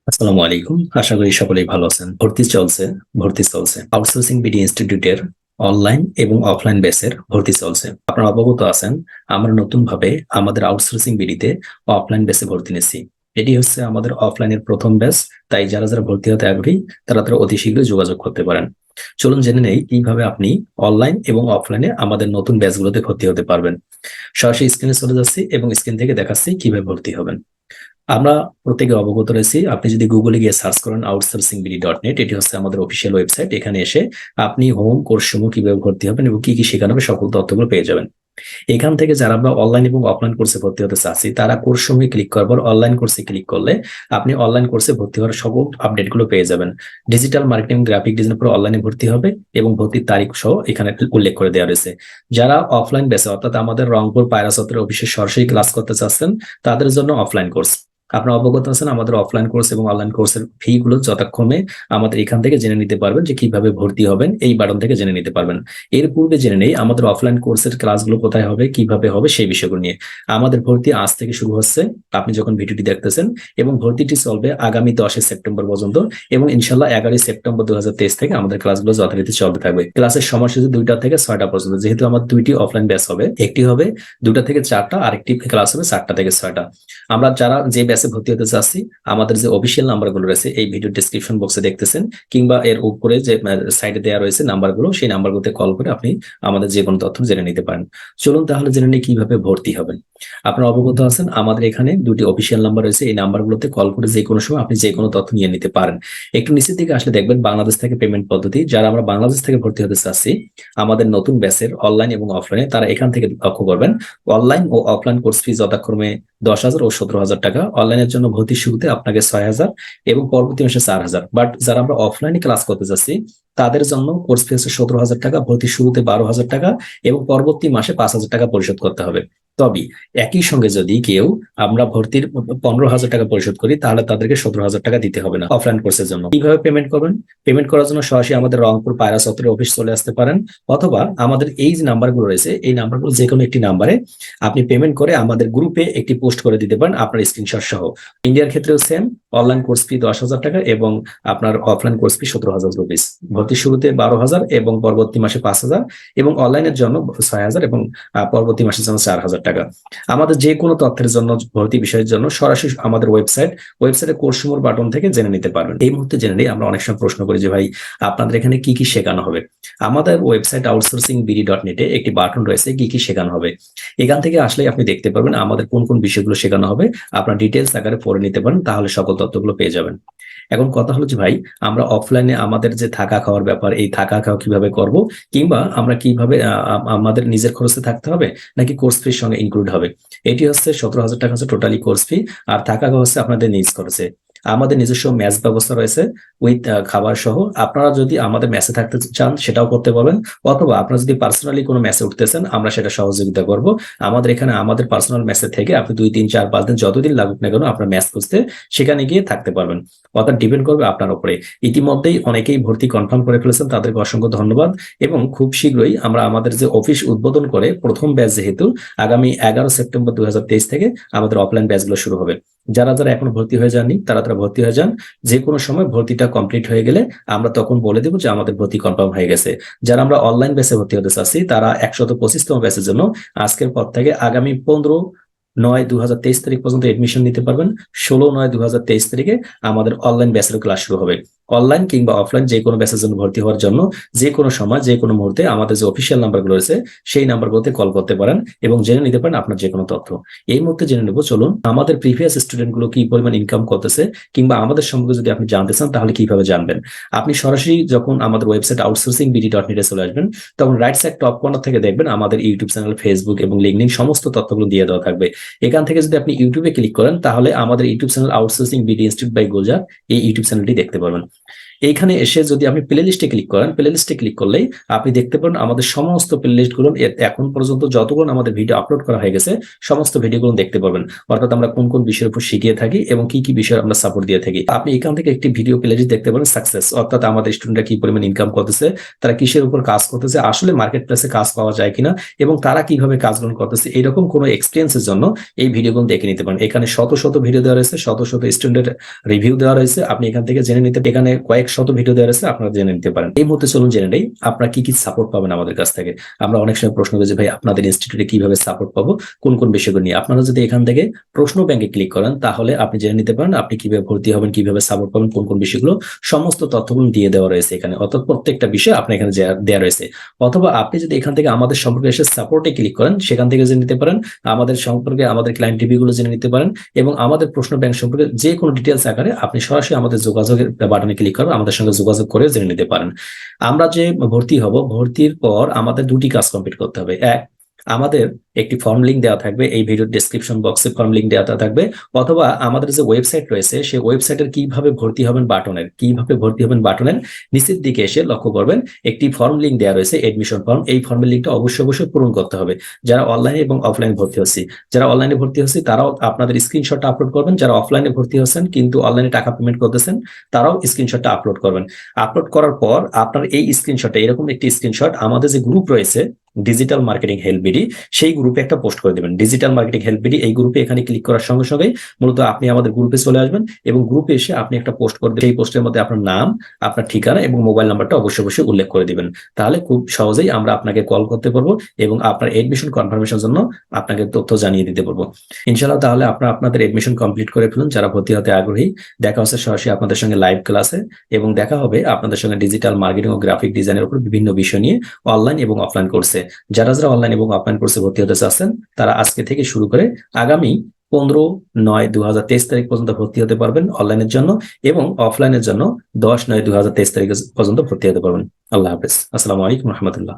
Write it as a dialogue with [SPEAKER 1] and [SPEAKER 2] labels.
[SPEAKER 1] আসসালামু আলাইকুম। আশা করি সকলেই ভালো আছেন। ভর্তি চলছে আউটসোর্সিং বিডি ইনস্টিটিউটের অনলাইন এবং অফলাইন বেসের ভর্তি চলছে। আপনারা অবগত আছেন, আমরা নতুন ভাবে আমাদের আউটসোর্সিং বিডিতে অফলাইন বেসে ভর্তি নিচ্ছি। এটি হচ্ছে আমাদের অফলাইনের প্রথম ব্যাচ। তাই যারা যারা ভর্তি হতে আগ্রহী তারা অতি শীঘ্রই যোগাযোগ করতে পারেন। চলুন জেনে নেই কিভাবে আপনি অনলাইন এবং অফলাইনে আমাদের নতুন ব্যাচগুলোতে ভর্তি হতে পারবেন। সরাসরি স্ক্রিনে চলে যাচ্ছি এবং স্ক্রিন থেকে দেখাচ্ছি কিভাবে ভর্তি হবেন। আমরা প্রত্যেকে অবগত রয়েছি, আপনি যদি গুগলে গিয়ে সার্চ করেন outsourcingBD.net, এটি হচ্ছে আমাদের অফিসিয়াল ওয়েবসাইট। এখানে এসে আপনি হোম কোর্স সমূহ কিভাবে ভর্তি হবেন এবং কি কি শেখানো হবে সকল তথ্যগুলো পেয়ে যাবেন। এখান থেকে যারা আমরা অনলাইন এবং অফলাইন কোর্সে ভর্তি হতে চাচ্ছি তারা কোর্স সমূহে ক্লিক করবার অনলাইন কোর্সে ক্লিক করলে আপনি অনলাইন কোর্সে ভর্তি হওয়ার সকল আপডেট গুলো পেয়ে যাবেন। ডিজিটাল মার্কেটিং, গ্রাফিক ডিজাইন পরে অনলাইনে ভর্তি হবে এবং ভর্তির তারিখ সহ এখানে উল্লেখ করে দেওয়া রয়েছে। যারা অফলাইন বেসে অর্থাৎ আমাদের রংপুর পায়রা চত্বরের অফিসে সরাসরি ক্লাস করতে চাচ্ছেন তাদের জন্য অফলাইন কোর্স। আপনারা অবগত আছেন আমাদের অফলাইন কোর্স এবং অনলাইন কোর্সের ফি গুলো যথাক্রমে আমাদের এখান থেকে জেনে নিতে পারবেন যে কিভাবে ভর্তি হবেন, এই বাটন থেকে জেনে নিতে পারবেন। এর পূর্বে জেনে নেই আমাদের অফলাইন কোর্সের ক্লাসগুলো কোথায় হবে, কিভাবে হবে সেই বিষয়গুলো নিয়ে। আমাদের ভর্তি আজ থেকে শুরু হচ্ছে, আপনি যখন ভিডিওটি দেখতেছেন, এবং ভর্তিটি চলবে আগামী 10 সেপ্টেম্বর পর্যন্ত এবং ইনশাল্লাহ 11 সেপ্টেম্বর 2023 থেকে আমাদের ক্লাসগুলো যথারীতি চলতে থাকবে। ক্লাসের সময়সূচি 2টা থেকে 6টা পর্যন্ত। যেহেতু আমার দুইটি অফলাইন ব্যাচ হবে, একটি হবে 2টা থেকে 4টা, আরেকটি ক্লাস হবে 4টা থেকে 6টা। আমরা যারা যে ব্যাচে ভর্তি হতে চাচ্ছি, আমাদের যে অফিসিয়াল নাম্বারগুলো রয়েছে এই ভিডিও ডেসক্রিপশন বক্সে দেখতেছেন, কিংবা এর উপরে যে সাইডে দেওয়া রয়েছে নাম্বারগুলো, সেই নাম্বারগুলোতে কল করে আপনি আমাদের যে কোনো তথ্য জেনে নিতে পারেন। চলুন তাহলে জেনে নিই কিভাবে ভর্তি হবেন। আপনারা অবগত আছেন আমাদের এখানে দুটি অফিসিয়াল নাম্বার রয়েছে, এই নাম্বারগুলোতে কল করে যে কোনো সময় আপনি যে কোনো তথ্য নিয়ে নিতে পারেন। একটু নিচের দিকে আসলে দেখবেন বাংলাদেশ থেকে পেমেন্ট পদ্ধতি। যারা আমরা বাংলাদেশ থেকে ভর্তি হতে চাচ্ছি আমাদের নতুন ব্যাচের অনলাইন এবং অফলাইনে, তারা এখান থেকে লক্ষ্য করবেন অনলাইন ও অফলাইন কোর্স ফি যথাক্রমে 10,000 ও 17,000 টাকা। অনলাইনের জন্য ভর্তির শুরুতে আপনাকে 6,000 এবং পরবর্তী মাসে 4,000। বাট যারা আমরা অফলাইনে ক্লাস করতে যাচ্ছি তাদের জন্য কোর্স ফি হচ্ছে 17,000 টাকা, ভর্তির শুরুতে 12,000 টাকা এবং পরবর্তী মাসে 5,000 টাকা পরিশোধ করতে হবে। তবে একই সঙ্গে যদি কেউ আমরা ভর্তির 15,000 টাকা পরিশোধ করি তাহলে তাদেরকে 17,000 টাকা দিতে হবে না অফলাইন কোর্সের জন্য। কিভাবে পেমেন্ট করবেন? পেমেন্ট করার জন্য সরাসরি আমাদের রংপুর পায়রা চত্বরের অফিস চলে আসতে পারেন, অথবা আমাদের এই যে নাম্বারগুলো রয়েছে এই নাম্বারগুলো যে কোনো একটি নাম্বারে আপনি পেমেন্ট করে আমাদের গ্রুপে একটি পোস্ট করে দিতে পারেন আপনার স্ক্রিনশট সহ। ইন্ডিয়ার ক্ষেত্রেও সেম, অনলাইন কোর্স ফি 10,000 টাকা এবং আপনার অফলাইন কোর্স ফি 17,000 রুপিস। ভর্তির শুরুতে 12,000 এবং পরবর্তী মাসে 5,000 এবং অনলাইনের জন্য 6,000 এবং পরবর্তী মাসের জন্য 4,000 টাকা। আমাদের যে কোনো তথ্যের জন্য, ভর্তি বিষয়ের জন্য সরাসরি আমাদের ওয়েবসাইটে কোর্স সমূহ বাটন থেকে জেনে নিতে পারবেন। এই মুহূর্তে জেনে নিই, আমরা অনেক সময় প্রশ্ন করি যে ভাই আপনাদের এখানে কি কি শেখানো হবে। আমাদের ওয়েবসাইট outsourcingBD.net-এ একটি বাটন রয়েছে কি কি শেখানো হবে। এখান থেকে আসলে আপনি দেখতে পারবেন আমাদের কোন কোন বিষয়গুলো শেখানো হবে। আপনার ডিটেলস আকারে পড়ে নিতে পারেন, তাহলে সকল তথ্যগুলো পেয়ে যাবেন। এখন কথা হলো যে ভাই আমরা অফলাইনে আমাদের যে থাকা খাওয়ার ব্যাপার, এই থাকা খাওয়া কিভাবে করব, কিংবা আমরা কিভাবে আমাদের নিজের খরচে থাকতে হবে নাকি কোর্স ফির সঙ্গে ইনক্লুড হবে। এটি হচ্ছে 17,000 টাকা হচ্ছে টোটালি কোর্স ফি, আর থাকা খাওয়া হচ্ছে আপনাদের নিজ খরচে। আমাদের নিজস্ব ম্যাচ ব্যবস্থা রয়েছে উইথ খাবার সহ। আপনারা যদি আমাদের ম্যাচে থাকতে চান সেটাও করতে পারবেন, অথবা আপনারা যদি পার্সোনালি কোনো ম্যাচে উঠতে চান আমরা সেটা সহযোগিতা করব। আমাদের এখানে আমাদের পার্সোনাল ম্যাচে থেকে আপনি 2, 3, 4, 5 দিন যতদিন লাগুক না কেন আপনার ম্যাচ খুঁজতে সেখানে গিয়ে থাকতে পারবেন। অর্থাৎ ডিপেন্ড করবে আপনার উপরে। ইতিমধ্যেই অনেকেই ভর্তি কনফার্ম করে ফেলেছেন, তাদেরকে অসংখ্য ধন্যবাদ। এবং খুব শীঘ্রই আমরা আমাদের যে অফিস উদ্বোধন করে প্রথম ব্যাচ, যেহেতু আগামী 11 সেপ্টেম্বর 2023 থেকে আমাদের অফলাইন ব্যাচগুলো শুরু হবে। যারা যারা এখনো ভর্তি হয়ে যাননি তারা ভর্তি হয়ে যান। যে কোনো সময় ভর্তিটা কমপ্লিট হয়ে গেলে আমরা তখন বলে দেবো যে আমাদের ভর্তি কনফার্ম হয়ে গেছে। যারা আমরা অনলাইন ব্যাচে ভর্তি হতে চাচ্ছি তারা 125তম ব্যাচের জন্য আজকের পর থেকে আগামী 15/9/2023 তারিখ পর্যন্ত এডমিশন নিতে পারবেন। 16/9/2023 তারিখে আমাদের অনলাইন ব্যাচের ক্লাস শুরু হবে। অনলাইন কিংবা অফলাইন যে কোনো ব্যাচের জন্য ভর্তি হওয়ার জন্য যে কোনো সময় যে কোনো মুহূর্তে আমাদের যে অফিসিয়াল নাম্বারগুলো রয়েছে সেই নাম্বারগুলোতে কল করতে পারেন এবং জেনে নিতে পারেন আপনার যে কোনো তথ্য। এই মুহূর্তে জেনে নেব, চলুন আমাদের প্রিভিয়াস স্টুডেন্টগুলো কি পরিমাণ ইনকাম করতেছে কিংবা আমাদের সম্পর্কে যদি আপনি জানতে চান তাহলে কিভাবে জানবেন। আপনি সরাসরি যখন আমাদের ওয়েবসাইট outsourcingbd.net-এ চলে আসবেন তখন রাইট সাইড টপ কর্নার থেকে দেখবেন আমাদের ইউটিউব চ্যানেল, ফেসবুক এবং লিঙ্কডইন সমস্ত তথ্যগুলো দিয়ে দেওয়া থাকবে। এখান থেকে যদি আপনি ইউটিউবে ক্লিক করেন তাহলে আমাদের YouTube channel outsourcing BD institute by Golzar, এই ইউটিউব চ্যানেলটি দেখতে পারবেন। এইখানে এসে যদি আপনি প্লে লিস্টে ক্লিক করেন, প্লে লিস্টে ক্লিক করলেই আপনি দেখতে পারেন আমাদের সমস্ত প্লে লিস্টগুলো এখন পর্যন্ত যতগুলো আমাদের ভিডিও আপলোড করা হয়ে গেছে সমস্ত ভিডিওগুলো দেখতে পারবেন, অর্থাৎ আমরা কোন কোন বিষয়ের উপর শিখিয়ে থাকি এবং কি কি বিষয়ে আমরা সাপোর্ট দিয়ে থাকি। আপনি এখান থেকে একটি ভিডিও প্লে লিস্ট দেখতে পারেন সাকসেস, অর্থাৎ আমাদের স্টুডেন্টরা কি পরিমাণ ইনকাম করতেছে, তারা কিসের উপর কাজ করতেছে, আসলে মার্কেট প্লেসে কাজ পাওয়া যায় কিনা এবং তারা কিভাবে কাজগুলো করতেছে, এইরকম কোনো এক্সপিরিয়েন্সের জন্য এই ভিডিওগুলো দেখে নিতে পারেন। এখানে শত শত ভিডিও দেওয়া রয়েছে, শত শত স্টুডেন্টের রিভিউ দেওয়া রয়েছে, আপনি এখান থেকে জেনে নিতে, এখানে কয়েক শত ভিডিও দেওয়া রয়েছে, আপনারা জেনে নিতে পারেন। এই মুহূর্তে চলুন জেনে নেই আপনারা কি কি সাপোর্ট পাবেন আমাদের কাছ থেকে। আমরা অনেক সময় প্রশ্ন করি যে ভাই আপনাদের ইনস্টিটিউটে কিভাবে সাপোর্ট পাবো, কোন কোন বিষয়গুলো নিয়ে। আপনারা যদি এখান থেকে প্রশ্ন ব্যাংকে ক্লিক করেন তাহলে আপনি জেনে নিতে পারেন আপনি কিভাবে ভর্তি হবেন, কিভাবে সাপোর্ট পাবেন, কোন কোন বিষয়গুলো, সমস্ত তথ্যগুলো দিয়ে দেওয়া রয়েছে এখানে, অর্থাৎ প্রত্যেকটা বিষয় আপনার এখানে দেওয়া রয়েছে। অথবা আপনি যদি এখান থেকে আমাদের সম্পর্কে এসে সাপোর্টে ক্লিক করেন, সেখান থেকে জেনে নিতে পারেন আমাদের সম্পর্কে, আমাদের ক্লায়েন্ট রিভিউ গুলো জেনে নিতে পারেন এবং আমাদের প্রশ্ন ব্যাংক সম্পর্কে যে কোনো ডিটেলস আকারে আপনি সরাসরি আমাদের যোগাযোগের বাটনে ক্লিক করে আমাদের সঙ্গে যোগাযোগ করে জেনে নিতে পারেন। আমরা যে ভর্তি হব, ভর্তির পর আমাদের দুটি কাজ কমপ্লিট করতে হবে। এক, আমাদের একটি ফর্ম লিঙ্ক দেওয়া থাকবে, এই ভিডিওর ডেসক্রিপশন বক্সে ফর্ম লিঙ্ক দেওয়া থাকবে, অথবা আমাদের যে ওয়েবসাইট রয়েছে সেই ওয়েবসাইটের কিভাবে ভর্তি হবেন বাটনের নিচের দিকে এসে লক্ষ্য করবেন একটি ফর্ম লিঙ্ক দেওয়া রয়েছে, এডমিশন ফর্ম। এই ফর্মের লিঙ্কটা অবশ্যই অবশ্যই পূরণ করতে হবে। যারা অনলাইনে এবং অফলাইনে ভর্তি হচ্ছে, যারা অনলাইনে ভর্তি হচ্ছে তারাও আপনাদের স্ক্রিনশটটা আপলোড করবেন, যারা অফলাইনে ভর্তি হচ্ছেন কিন্তু অনলাইনে টাকা পেমেন্ট করতেছেন তারাও স্ক্রিনশটটা আপলোড করবেন। আপলোড করার পর আপনার এই স্ক্রিনশটটা, এরকম একটি স্ক্রিনশট আমাদের যে গ্রুপ রয়েছে ডিজিটাল মার্কেটিং হেল্প বিডি, সেই গ্রুপে একটা পোস্ট করে দেবেন। ডিজিটাল মার্কেটিং হেল্প বিডি এই গ্রুপে এখানে ক্লিক করার সঙ্গে সঙ্গে মূলত আপনি আমাদের গ্রুপে চলে আসবেন এবং গ্রুপে এসে আপনি একটা পোস্ট করে দেবেন। এই পোস্টের মধ্যে আপনার নাম, আপনার ঠিকানা এবং মোবাইল নাম্বারটা অবশ্যই অবশ্যই উল্লেখ করে দিবেন। তাহলে খুব সহজেই আমরা আপনাকে কল করতে পারবো এবং আপনার এডমিশন কনফার্মেশনের জন্য আপনাকে তথ্য জানিয়ে দিতে পারবো ইনশাআল্লাহ। তাহলে আপনাদের এডমিশন কমপ্লিট করে ফেলুন যারা ভর্তি হতে আগ্রহী। দেখা হচ্ছে সরাসরি আপনাদের সঙ্গে লাইভ ক্লাসে এবং দেখা হবে আপনাদের সঙ্গে ডিজিটাল মার্কেটিং ও গ্রাফিক ডিজাইনের উপর বিভিন্ন বিষয় নিয়ে অনলাইন এবং অফলাইন কোর্সে। যারা অনলাইন এবং অফলাইন কোর্সে ভর্তি হতে চাচ্ছেন তারা আজকে থেকে শুরু করে আগামী 15/9/2023 তারিখ পর্যন্ত ভর্তি হতে পারবেন অনলাইনের জন্য, এবং অফলাইনের জন্য 10/9/2023 তারিখ পর্যন্ত ভর্তি হতে পারবেন। আল্লাহ হাফেজ। আসসালামু আলাইকুম রহমতুল্লাহ।